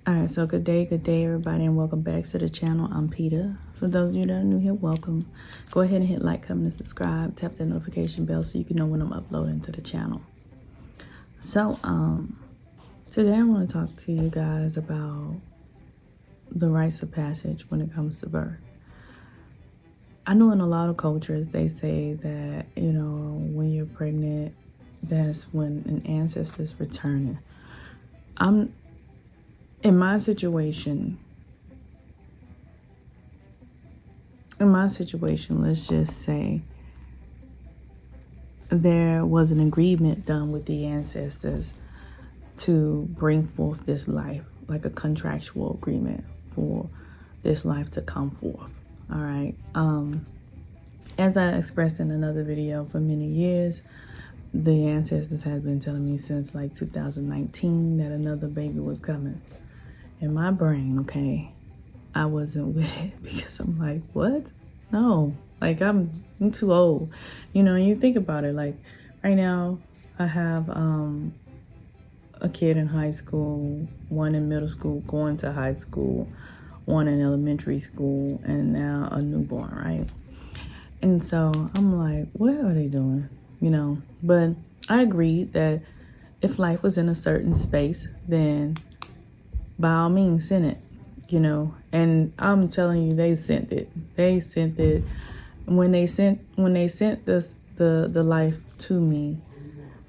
Alright, so good day everybody, and welcome back to the channel. I'm Peter. For those of you that are new here, welcome. Go ahead and hit like, comment, and subscribe. Tap that notification bell so you can know when I'm uploading to the channel. So today I want to talk to you guys about the rites of passage when it comes to birth. I know in a lot of cultures they say that, you know, when you're pregnant, that's when an ancestor's returning. In my situation, let's just say there was an agreement done with the ancestors to bring forth this life, like a contractual agreement for this life to come forth. All right. As I expressed in another video, for many years, the ancestors had been telling me since like 2019 that another baby was coming. In my brain, okay, I wasn't with it because I'm like, what? No, like I'm too old. You know, and you think about it, like right now I have a kid in high school, one in middle school, going to high school, one in elementary school, and now a newborn, right? And so I'm like, what are they doing? You know, but I agreed that if life was in a certain space, then by all means send it, you know. And I'm telling you, they sent it. They sent it. When they sent this the life to me,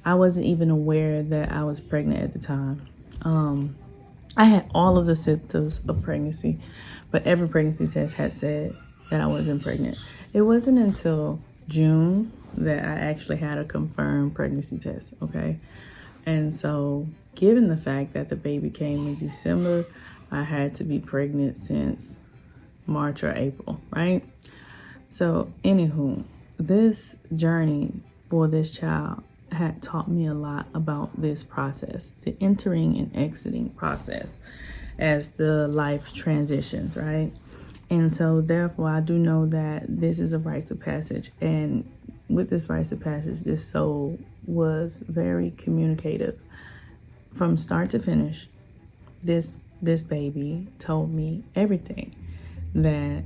I wasn't even aware that I was pregnant at the time. I had all of the symptoms of pregnancy, but every pregnancy test had said that I wasn't pregnant. It wasn't until June that I actually had a confirmed pregnancy test, okay? And so given the fact that the baby came in December, I had to be pregnant since March or April, right? So anywho, this journey for this child had taught me a lot about this process, the entering and exiting process as the life transitions, right? And so therefore I do know that this is a rite of passage, and with this rite of passage, this soul was very communicative from start to finish. This baby told me everything that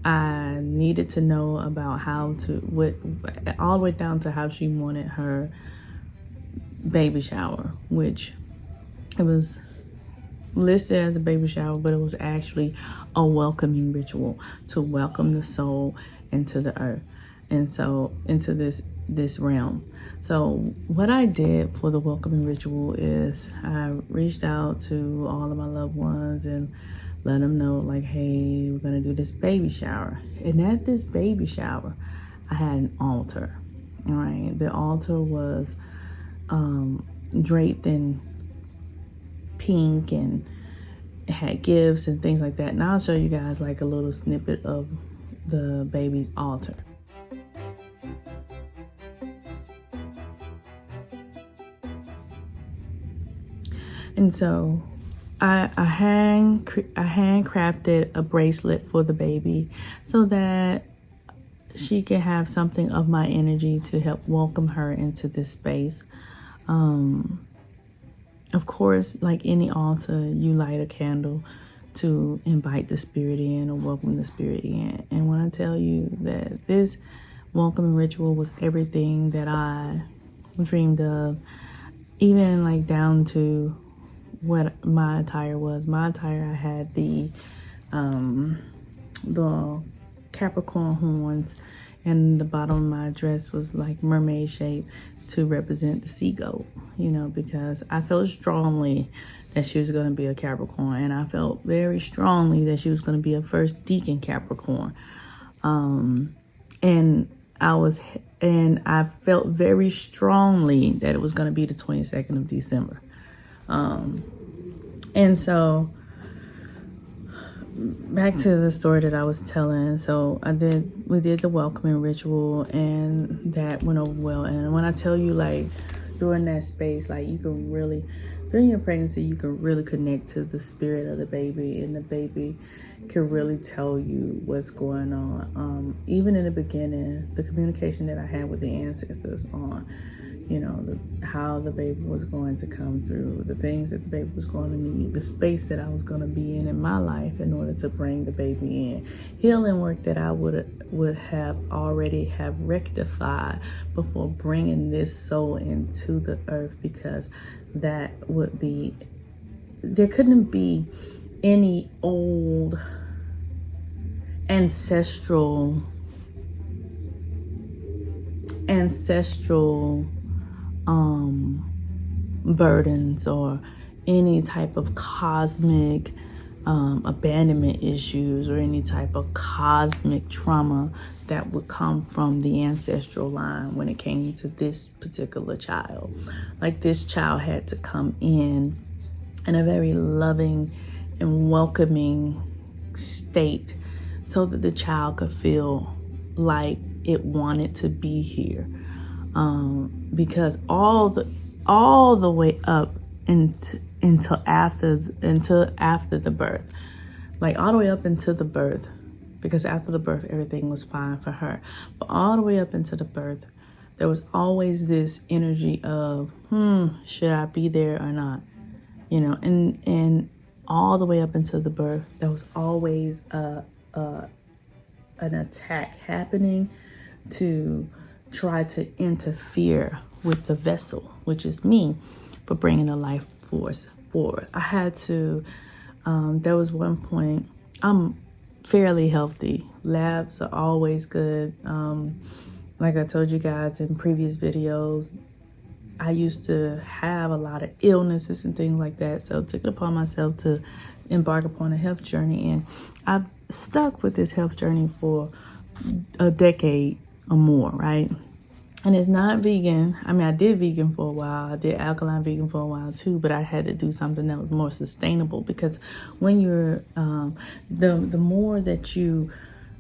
I needed to know about how to, all the way down to how she wanted her baby shower, which it was listed as a baby shower, but it was actually a welcoming ritual to welcome the soul into the earth, and so into this realm. So what I did for the welcoming ritual is I reached out to all of my loved ones and let them know, like, hey, we're gonna do this baby shower. And at this baby shower, I had an altar. All right, the altar was draped in pink, and it had gifts and things like that. And I'll show you guys like a little snippet of the baby's altar. And so I handcrafted a bracelet for the baby so that she can have something of my energy to help welcome her into this space. Of course, like any altar, you light a candle to invite the spirit in or welcome the spirit in. And when I tell you that this welcoming ritual was everything that I dreamed of, even like down to what my attire was. My attire, I had the Capricorn horns, and the bottom of my dress was like mermaid shape to represent the sea goat, you know, because I felt strongly that she was going to be a Capricorn, and I felt very strongly that she was going to be a first deacon Capricorn. And I felt very strongly that it was going to be the 22nd of December. And so back to the story that I was telling. So we did the welcoming ritual, and that went over well. And when I tell you, like, during that space, like, you can really, during your pregnancy, you can really connect to the spirit of the baby, and the baby can really tell you what's going on. Even in the beginning, the communication that I had with the ancestors on, you know, how the baby was going to come through, the things that the baby was going to need, the space that I was going to be in my life in order to bring the baby in, healing work that I would have already have rectified before bringing this soul into the earth, because that would be, there couldn't be any old ancestral burdens or any type of cosmic abandonment issues or any type of cosmic trauma that would come from the ancestral line when it came to this particular child. Like, this child had to come in a very loving and welcoming state so that the child could feel like it wanted to be here, because all the way up until after the birth, like all the way up into the birth, because after the birth everything was fine for her, but all the way up into the birth there was always this energy of should I be there or not, you know, and all the way up into the birth there was always an attack happening to try to interfere with the vessel, which is me, for bringing a life force forward. I had to, there was one point, I'm fairly healthy. Labs are always good. Like I told you guys in previous videos, I used to have a lot of illnesses and things like that. So I took it upon myself to embark upon a health journey. And I've stuck with this health journey for a decade or more, right? And it's not vegan. I mean, I did vegan for a while. I did alkaline vegan for a while too, but I had to do something that was more sustainable, because when you're, the more that you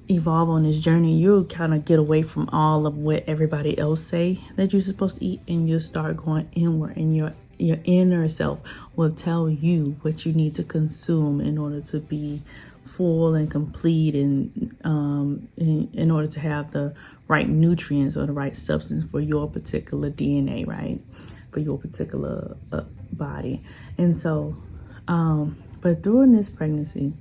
evolve on this journey, you'll kind of get away from all of what everybody else say that you're supposed to eat, and you'll start going inward, and your inner self will tell you what you need to consume in order to be full and complete, and in order to have the right nutrients or the right substance for your particular DNA, right? For your particular body. And so, but during this pregnancy,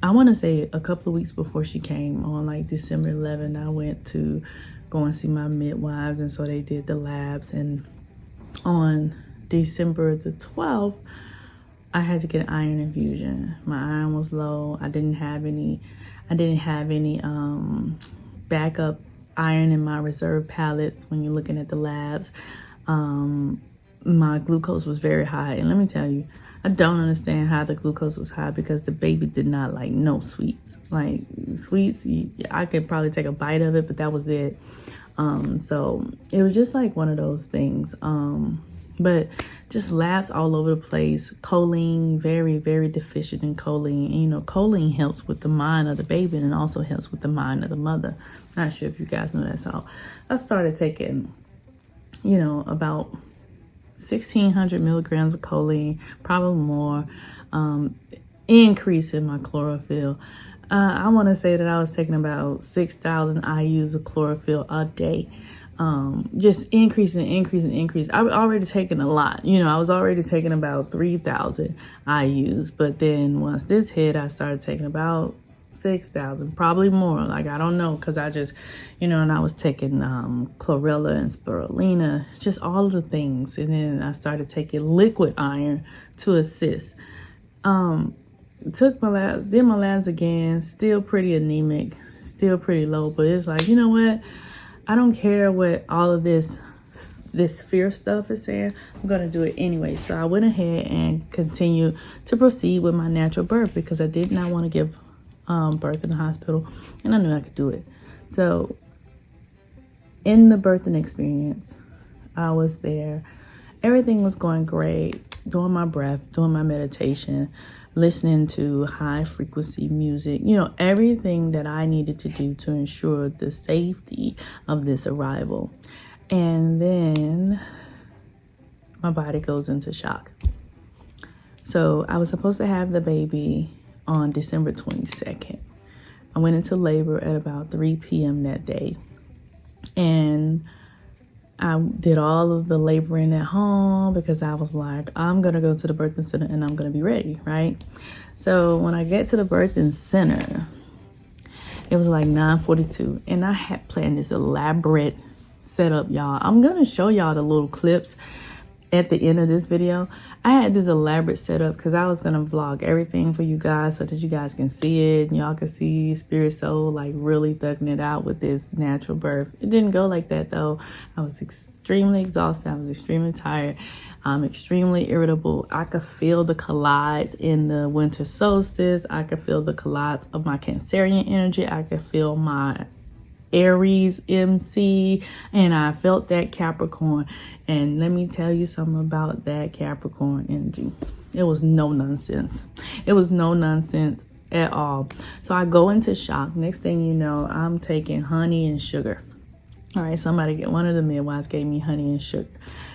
I want to say a couple of weeks before she came, on like December 11th, I went to go and see my midwives, and so they did the labs, and on December the 12th, I had to get an iron infusion. My iron was low. I didn't have any backup iron in my reserve pallets when you're looking at the labs. My glucose was very high, and let me tell you, I don't understand how the glucose was high, because the baby did not like no sweets. Like sweets, I could probably take a bite of it, but that was it. So it was just like one of those things. But just labs all over the place. Choline, very, very deficient in choline. And, you know, choline helps with the mind of the baby, and it also helps with the mind of the mother. Not sure if you guys know that. So I started taking, you know, about 1,600 milligrams of choline, probably more, increase in my chlorophyll. I want to say that I was taking about 6,000 IUs of chlorophyll a day. Just increase. I was already taking a lot. You know, I was already taking about 3,000 IUs, but then once this hit, I started taking about 6,000, probably more. Like, I don't know, because I just, you know, and I was taking chlorella and spirulina, just all of the things. And then I started taking liquid iron to assist. Took my labs, did my labs again, still pretty anemic, still pretty low, but it's like, you know what? I don't care what all of this fear stuff is saying. I'm going to do it anyway. So I went ahead and continued to proceed with my natural birth, because I did not want to give birth in the hospital, and I knew I could do it. So in the birthing experience, I was there. Everything was going great. Doing my breath, doing my meditation, listening to high frequency music, you know, everything that I needed to do to ensure the safety of this arrival. And then my body goes into shock. So I was supposed to have the baby on December 22nd. I went into labor at about 3 p.m. that day. And I did all of the laboring at home because I was like, I'm going to go to the birthing center and I'm going to be ready, right? So when I get to the birthing center, it was like 9:42, and I had planned this elaborate setup, y'all. I'm going to show y'all the little clips at the end of this video. I had this elaborate setup because I was going to vlog everything for you guys so that you guys can see it and y'all can see Spirit Soul like really thugging it out with this natural birth. It didn't go like that though. I was extremely exhausted. I was extremely tired. I'm extremely irritable. I could feel the collides in the winter solstice. I could feel the collides of my Cancerian energy. I could feel my Aries MC, and I felt that Capricorn. And let me tell you something about that Capricorn energy. It was no nonsense. It was no nonsense at all. So I go into shock. Next thing you know, I'm taking honey and sugar. All right, one of the midwives gave me honey and sugar.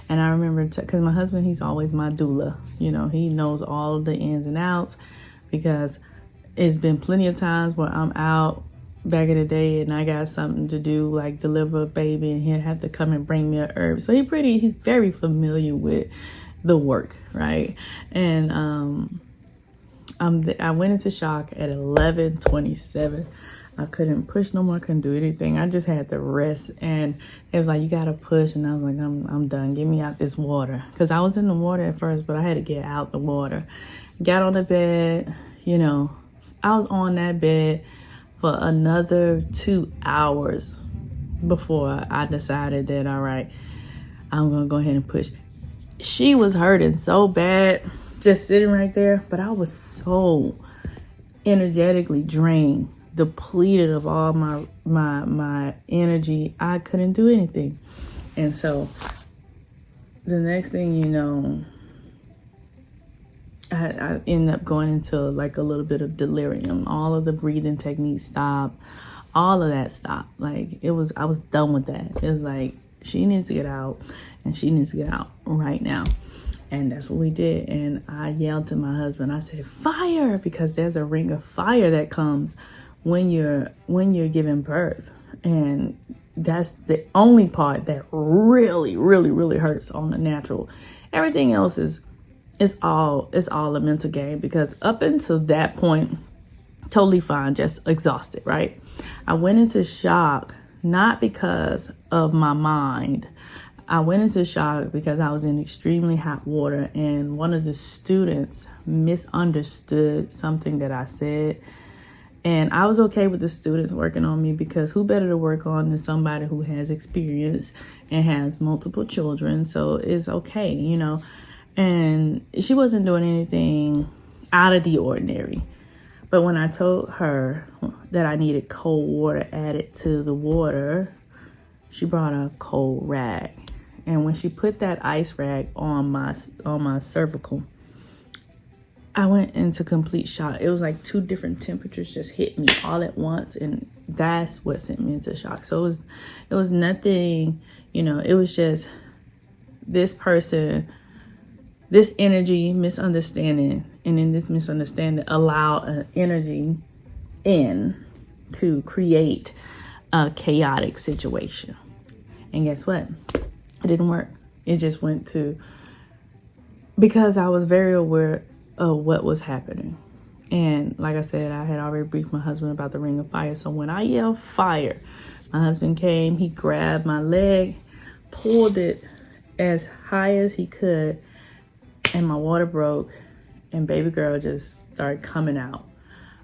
And I remember, because my husband, he's always my doula. You know, he knows all of the ins and outs, because it's been plenty of times where I'm out back in the day and I got something to do, like deliver a baby, and he'll have to come and bring me a herb. So he's very familiar with the work, right? And I went into shock at 11:27. I couldn't push no more, couldn't do anything. I just had to rest, and it was like, you gotta push, and I was like, I'm done. Get me out this water, because I was in the water at first, but I had to get out the water. Got on the bed, you know, I was on that bed for another 2 hours before I decided that, all right, I'm gonna go ahead and push. She was hurting so bad just sitting right there, but I was so energetically drained, depleted of all my energy. I couldn't do anything. And so the next thing you know, I ended up going into like a little bit of delirium. All of the breathing techniques stopped. All of that stopped. Like I was done with that. It was like, she needs to get out, and she needs to get out right now. And that's what we did. And I yelled to my husband. I said, fire, because there's a ring of fire that comes when you're giving birth. And that's the only part that really, really, really hurts on the natural. Everything else is all a mental game, because up until that point, totally fine, just exhausted, right? I went into shock, not because of my mind. I went into shock because I was in extremely hot water, and one of the students misunderstood something that I said. And I was okay with the students working on me, because who better to work on than somebody who has experience and has multiple children. So it's okay, you know. And she wasn't doing anything out of the ordinary. But when I told her that I needed cold water added to the water, she brought a cold rag. And when she put that ice rag on my cervical, I went into complete shock. It was like two different temperatures just hit me all at once, and that's what sent me into shock. So it was nothing, you know, it was just this person, this energy misunderstanding, and in this misunderstanding allow an energy in to create a chaotic situation. And guess what? It didn't work. It just went to, because I was very aware of what was happening. And like I said, I had already briefed my husband about the ring of fire. So when I yelled fire, my husband came, he grabbed my leg, pulled it as high as he could, and my water broke, and baby girl just started coming out.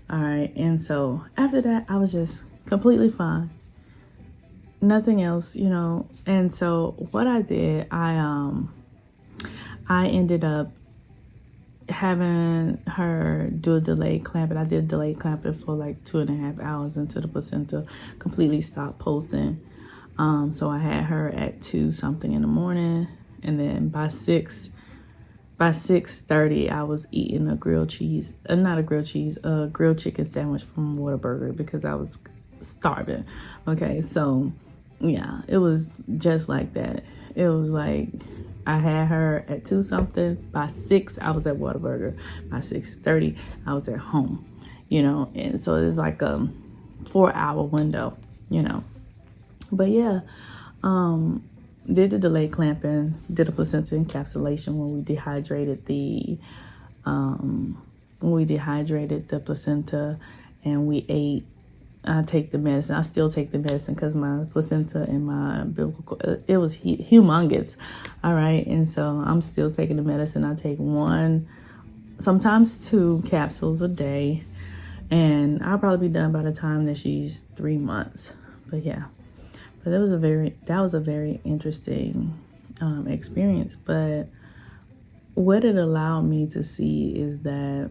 All right. And so after that, I was just completely fine. Nothing else, you know. And so what I did, I ended up having her do a delayed clamping. I did delayed clamping for like 2.5 hours until the placenta completely stopped pulsing. So I had her at 2 something in the morning, and then by 6:30, I was eating a grilled chicken sandwich from Whataburger, because I was starving. Okay, so yeah, it was just like that. It was like I had her at 2 something. By 6, I was at Whataburger. By 6:30, I was at home, you know. And so it's like a 4-hour window, you know. But yeah, did the delayed clamping, did a placenta encapsulation when we dehydrated the placenta, and we ate. I take the medicine. I still take the medicine because my placenta and my umbilical, it was humongous. All right. And so I'm still taking the medicine. I take 1, sometimes 2 capsules a day. And I'll probably be done by the time that she's 3 months. But yeah, but that was a very interesting experience. But what it allowed me to see is that,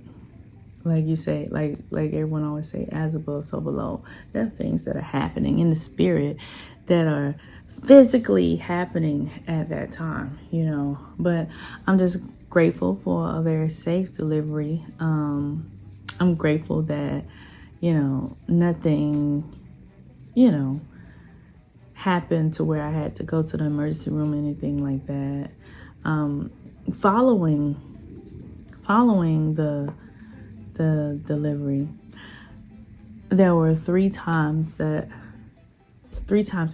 like you say, like everyone always say, as above, so below. There are things that are happening in the spirit that are physically happening at that time, you know. But I'm just grateful for a very safe delivery. I'm grateful that, you know, nothing, you know, happened to where I had to go to the emergency room or anything like that. Following the delivery, there were 3 times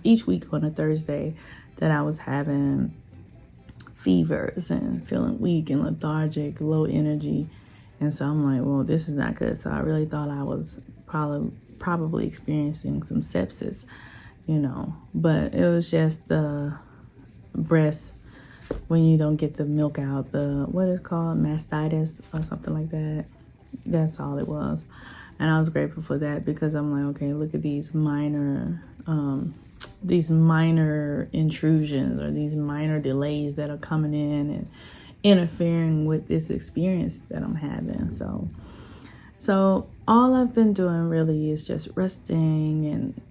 each week on a Thursday that I was having fevers and feeling weak and lethargic, low energy. And so I'm like, well, this is not good. So I really thought I was probably experiencing some sepsis, you know, but it was just the breast, when you don't get the milk out, the, what is it called, mastitis or something like that. That's all it was. And I was grateful for that, because I'm like, okay, look at these minor intrusions or these minor delays that are coming in and interfering with this experience that I'm having. So all I've been doing really is just resting and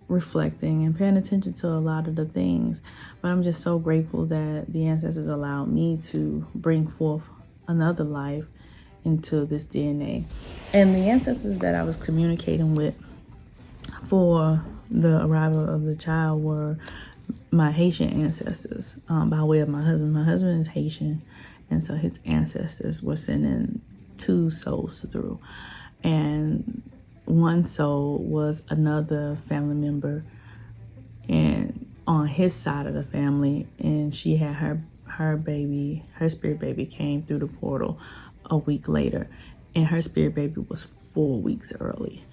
reflecting and paying attention to a lot of the things. But I'm just so grateful that the ancestors allowed me to bring forth another life into this DNA. And the ancestors that I was communicating with for the arrival of the child were my Haitian ancestors, by way of my husband. My husband is Haitian, and so his ancestors were sending 2 souls through. And one soul was another family member, and on his side of the family, and she had her baby, her spirit baby came through the portal a week later, and her spirit baby was 4 weeks early.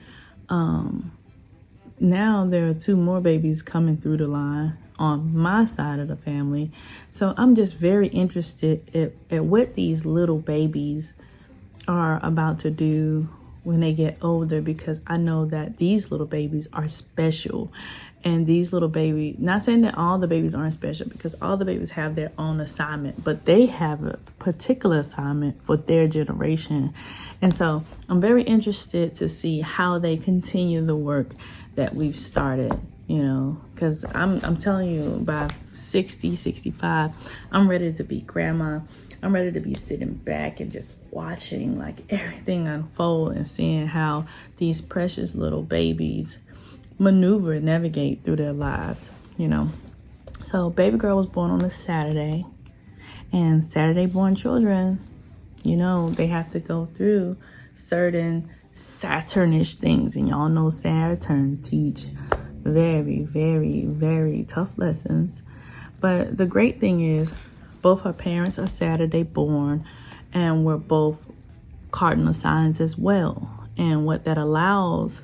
Now there are 2 more babies coming through the line on my side of the family. So I'm just very interested at what these little babies are about to do when they get older, because I know that these little babies are special. And these little babies, not saying that all the babies aren't special, because all the babies have their own assignment, but they have a particular assignment for their generation. And so I'm very interested to see how they continue the work that we've started, you know, because I'm telling you, by 60, 65, I'm ready to be grandma. I'm ready to be sitting back and just watching like everything unfold and seeing how these precious little babies maneuver and navigate through their lives, you know. So baby girl was born on a Saturday, and Saturday born children, you know, they have to go through certain Saturnish things, and y'all know Saturn teach very, very, very tough lessons. But the great thing is both her parents are Saturday born, and we're both cardinal signs as well. And what that allows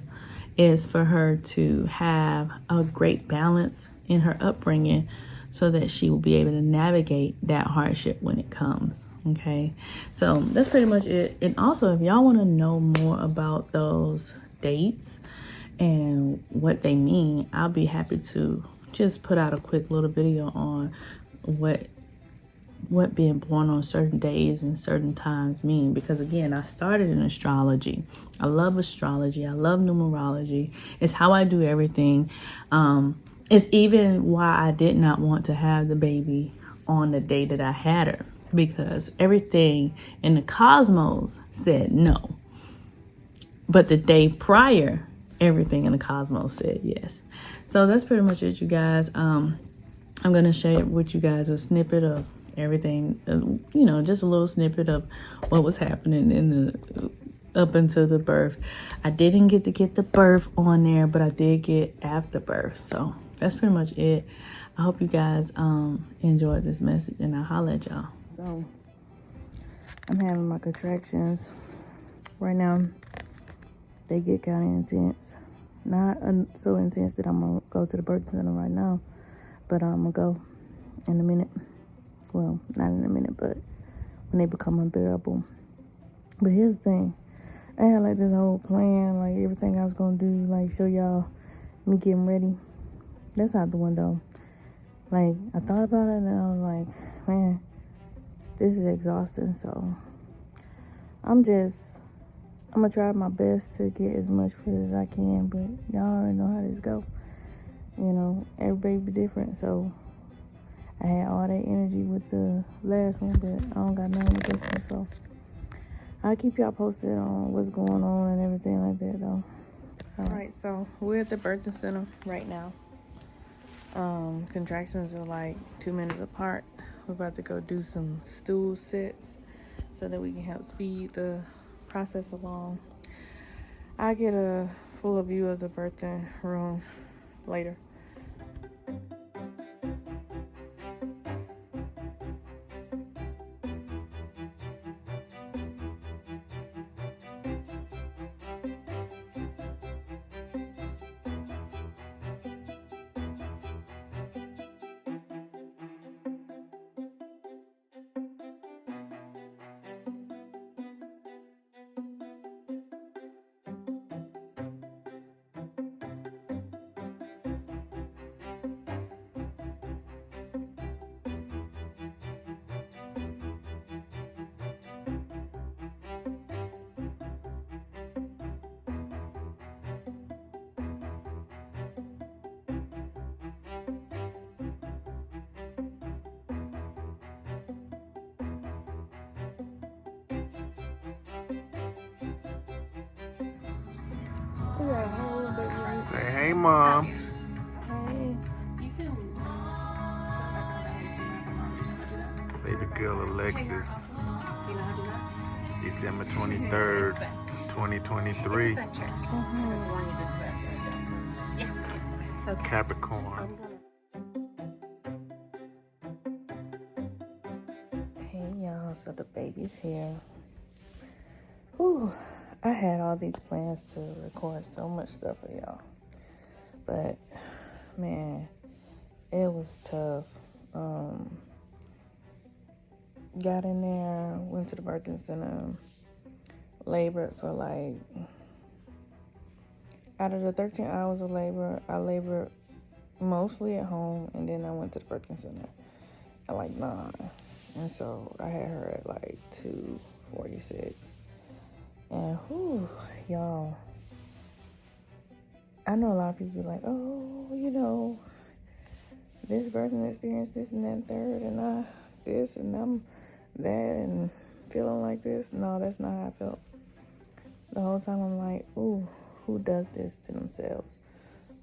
is for her to have a great balance in her upbringing, so that she will be able to navigate that hardship when it comes. Okay, so that's pretty much it. And also, if y'all want to know more about those dates and what they mean, I'll be happy to just put out a quick little video on what being born on certain days and certain times mean. Because again, I started in astrology. I love astrology. I love numerology. It's how I do everything. It's even why I did not want to have the baby on the day that I had her, because everything in the cosmos said no. But the day prior, everything in the cosmos said yes. So that's pretty much it, you guys. I'm going to share with you guys a snippet of everything, you know, just a little snippet of what was happening in the up until the birth. I didn't get to get the birth on there, but I did get after birth. So that's pretty much it. I hope you guys enjoyed this message, and I'll holler at y'all. So I'm having my contractions right now. They get kind of intense. Not so intense that I'm gonna go to the birth center right now, but I'm gonna go in a minute. Well, not in a minute, but when they become unbearable. But here's the thing. I had like this whole plan, like everything I was gonna do, like show y'all me getting ready. That's out the window. Like, I thought about it and I was like, man, this is exhausting. So I'm gonna try my best to get as much food as I can, but y'all already know how this go. You know, every baby different. So I had all that energy with the last one, but I don't got none with this one. So I'll keep y'all posted on what's going on and everything like that, though. All right, so we're at the birthing center right now. Contractions are like 2 minutes apart. We're about to go do some stool sits so that we can help speed the process along. I'll get a fuller view of the birthing room later. Say hey, Mom. Hey. Baby girl Alexis. December 23rd, 2023. Capricorn. Hey y'all, so the baby's here. Whew, I had all these plans to record so much stuff for y'all, but man, it was tough. Got in there, went to the birthing center, labored for like, out of the 13 hours of labor, I labored mostly at home, and then I went to the birthing center at like 9. And so I had her at like 2:46. And whew, y'all, I know a lot of people be like, oh, you know, this birthing experience, this and that and third, and I this and I'm that and feeling like this. No, that's not how I felt. The whole time I'm like, ooh, who does this to themselves?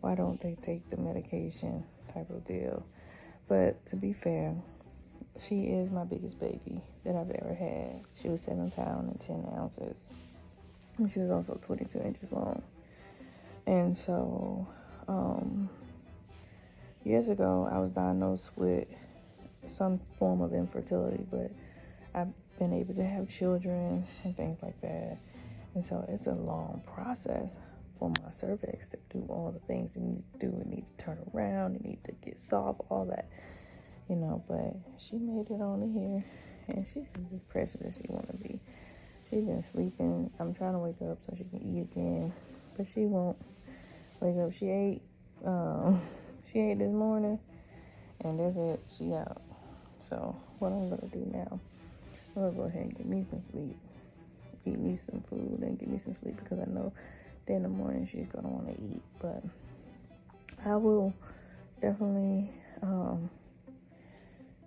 Why don't they take the medication type of deal? But to be fair, she is my biggest baby that I've ever had. She was 7 pounds and 10 ounces. And she was also 22 inches long. And so, years ago, I was diagnosed with some form of infertility, but I've been able to have children and things like that. And so it's a long process for my cervix to do all the things it need to do. It need to turn around, it need to get soft, all that, you know. But she made it on here, and she's just as precious as she want to be. She's been sleeping. I'm trying to wake her up so she can eat again, but she won't wake up. She ate this morning, and that's it. She out. So what I'm gonna do now, I'm gonna go ahead and get me some sleep, eat me some food, and get me some sleep, because I know that in the morning she's gonna want to eat. But I will definitely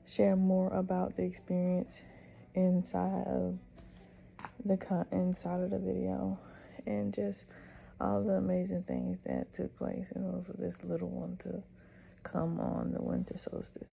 share more about the experience inside of the video, and just all the amazing things that took place in order for this little one to come on the winter solstice.